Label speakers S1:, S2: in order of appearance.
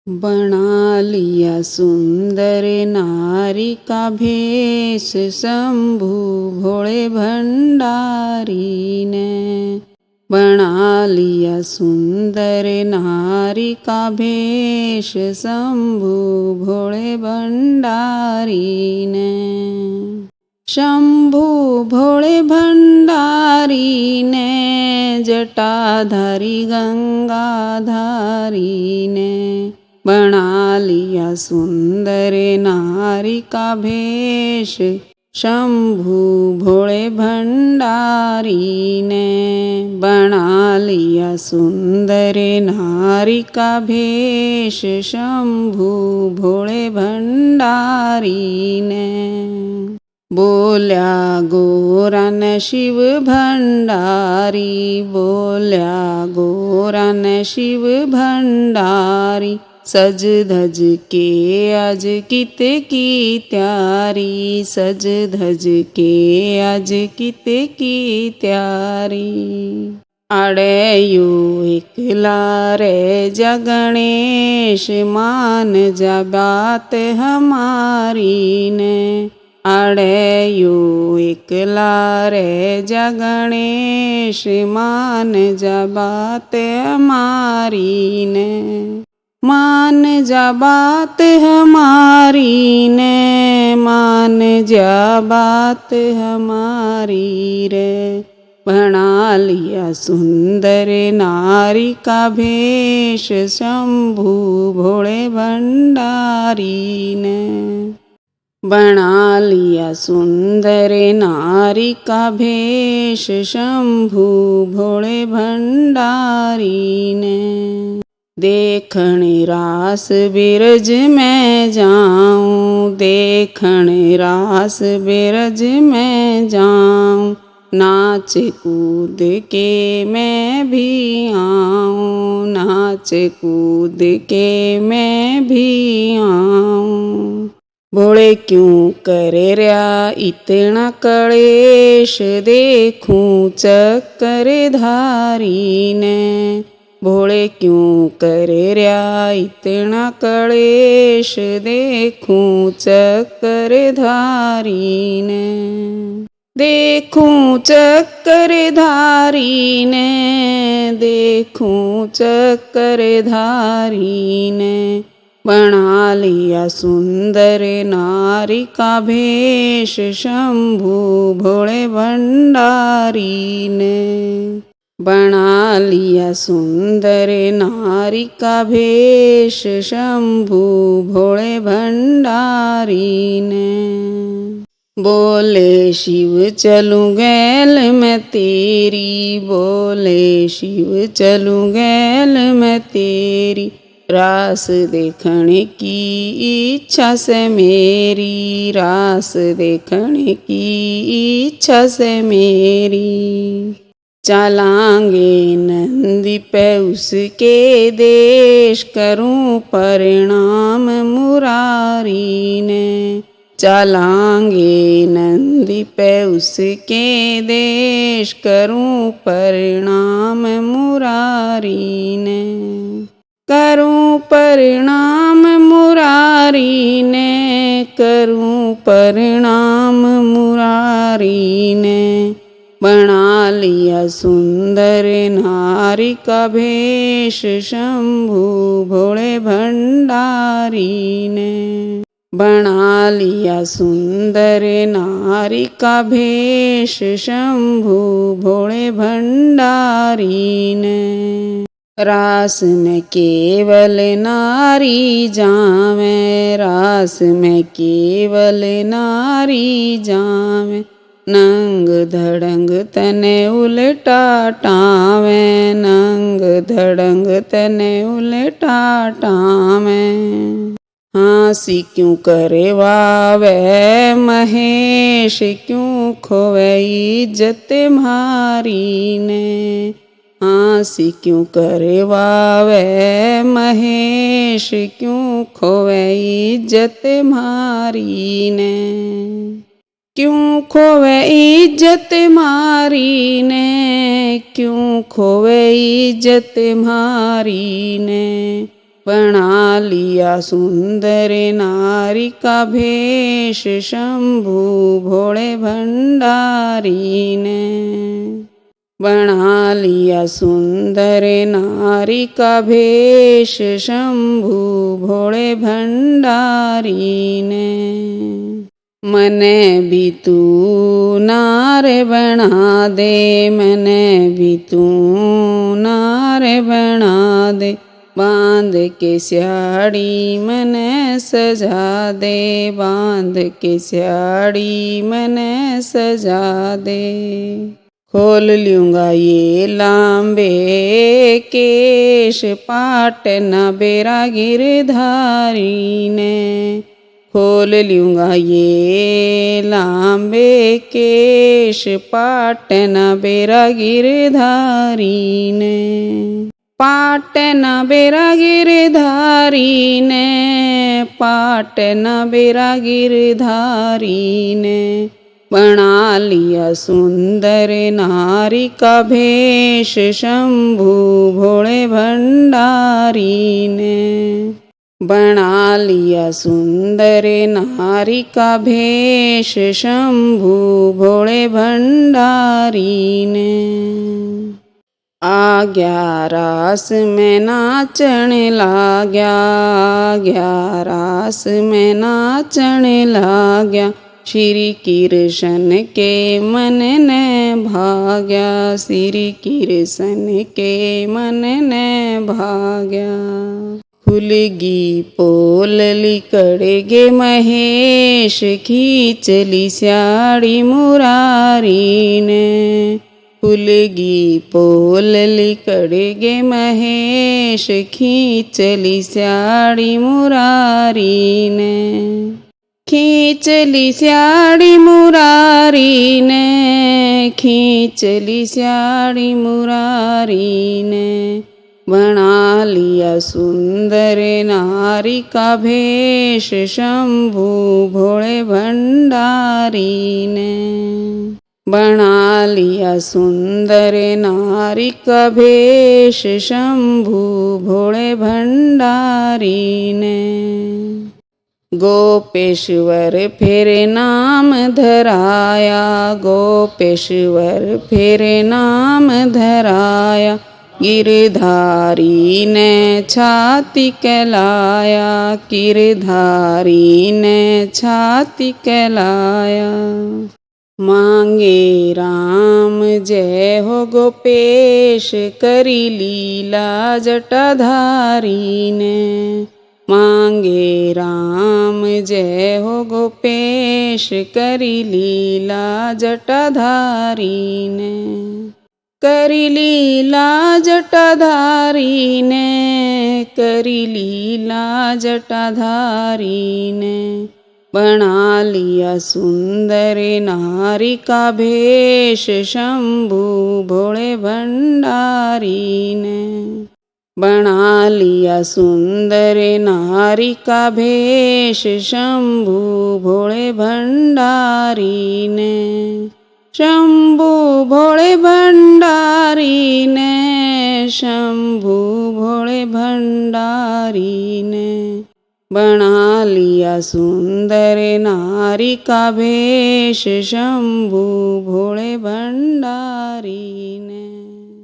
S1: बना लिया सुंदर नारी का भेष शंभु भोले भंडारी ने। बना लिया सुंदर नारी का भेष शंभु भोले भंडारी ने। शंभु भोले भंडारी ने जटाधारी गंगाधारी ने। बना लिया सुंदर नारी का भेष शंभु भोले भंडारी ने। बना लिया सुंदर नारी का भेष शंभु भोले भंडारी ने। बोल्या गोरा न शिव भंडारी, बोल्या गोरा न शिव भंडारी। सज धज के आज कित की त्यारी, सज धज के आज कित की त्यारी। अड़े यू एकला रे जगणेश मान जा बात हमारी ने। अड़े यू एकला रे जगणेश मान जा बात हमारी ने। मान जा बात हमारी ने, मान जा बात हमारी रे। बना लिया सुंदर नारी का भेष शंभु भोले भंडारी ने। बना लिया सुंदर नारी का भेष शंभु भोले भंडारी ने। देखण रास बिरज में जाऊं, देखण रास बिरज में जाऊं। नाच कूद के मैं भी आऊं, नाच कूद के मैं भी आऊं। भोले क्यों करे रया इतना कलेश, देखूं चक्कर धारी ने। भोले क्यों करे रया इतना कलेश, देखूं चक्कर धारी ने। देखूं चक्कर धारी ने, देखूं चक्कर धारी ने। बना लिया सुंदर नारी का भेष शंभु भोले भंडारी ने। बना लिया सुंदर नारी का भेष शंभु भोले भंडारी ने। बोले शिव चलूं गैल मैं तेरी, बोले शिव चलूं गैल मैं तेरी। रास देखने की इच्छा से मेरी, रास देखने की इच्छा से मेरी। चलांगे नंदी पे उसके देश, करूं परिणाम मुरारी ने। चलांगे नंदी पे उसके देश, करूं परिणाम मुरारी ने। करूं परिणाम मुरारी ने, करूं परिणाम मुरारी ने। बना लिया सुंदर नारी का भेष शंभु भोले भंडारी ने। बना लिया सुंदर नारी का भेष शंभु भोले भंडारी ने। रास में केवल नारी जावे, रास में केवल नारी जावे। नंग धड़ंग तने उलटा टावे, नंग धड़ंग तने उलटा टावे। हाँसी क्यों करे वावे महेश, क्यों खोवे इज्जत म्हारी ने। हाँसी क्यों करे वावे महेश, क्यों खोवे इज्जत म्हारी ने। क्यों खोवे इज्जत म्हारी ने, क्यों खोवे इज्जत म्हारी ने। बना लिया सुंदर नारी का भेष शंभू भोले भंडारी ने। बना लिया सुंदर नारी का भेष शंभू भोले भंडारी ने। मने भी तू नार बना दे, मने भी तू नार बना दे, बांध के स्याड़ी मने सजा दे, बांध के स्याड़ी मने सजा दे। खोल लूँगा ये लांबे केश पाटना बेरा गिरधारी ने। खोल लूँगा ये लांबे केश पाटना बेरा गिरधारी ने। पाटना बेरा गिरधारी ने, पाटना बेरा गिरधारी ने। बना लिया सुंदर नारी का भेष शंभू भोले भंडारी ने। बना लिया सुंदर नारी का भेष शंभू भोले भंडारी ने। आ गया रास में नाचन लाग्या, आ गया रास में नाचन लाग्या, श्री कृष्ण के मन ने भाग्या, श्री कृष्ण के मन ने भाग्या। खुलगी पोल लिकड़ गे महेश, खींचली स्याड़ी मुरारी ने। खुलगी पोल लिकड़ गे महेश, खींचली स्याड़ी मुरारी ने। खींचली स्याड़ी मुरारी ने, खींचली स्याड़ी मुरारी ने। बना लिया सुंदर नारी का भेष शंभू भोले भंडारी ने। बना लिया सुंदर नारी का भेष शंभू भोले भंडारी ने। गोपेश्वर फिर नाम धराया, गोपेश्वर फिर नाम धराया, गिरधारी ने छाती कहलाया, गिरधारी ने छाती कहलाया। मांगे राम जय हो गोपेश, करी लीला जटाधारी ने। मांगे राम जय हो गोपेश, करी लीला जटाधारी ने। करी लीला जटाधारी ने, करी लीला जटाधारी ने। बना लिया सुंदर नारी का भेष शंभू भोले भंडारी ने। बना लिया सुंदर नारी का भेष शंभू भोले भंडारी ने। शंभू भोले भंडारी ने, शंभू भोले भंडारी ने। बना लिया सुंदर नारी का भेष शंभू भोले भंडारी ने।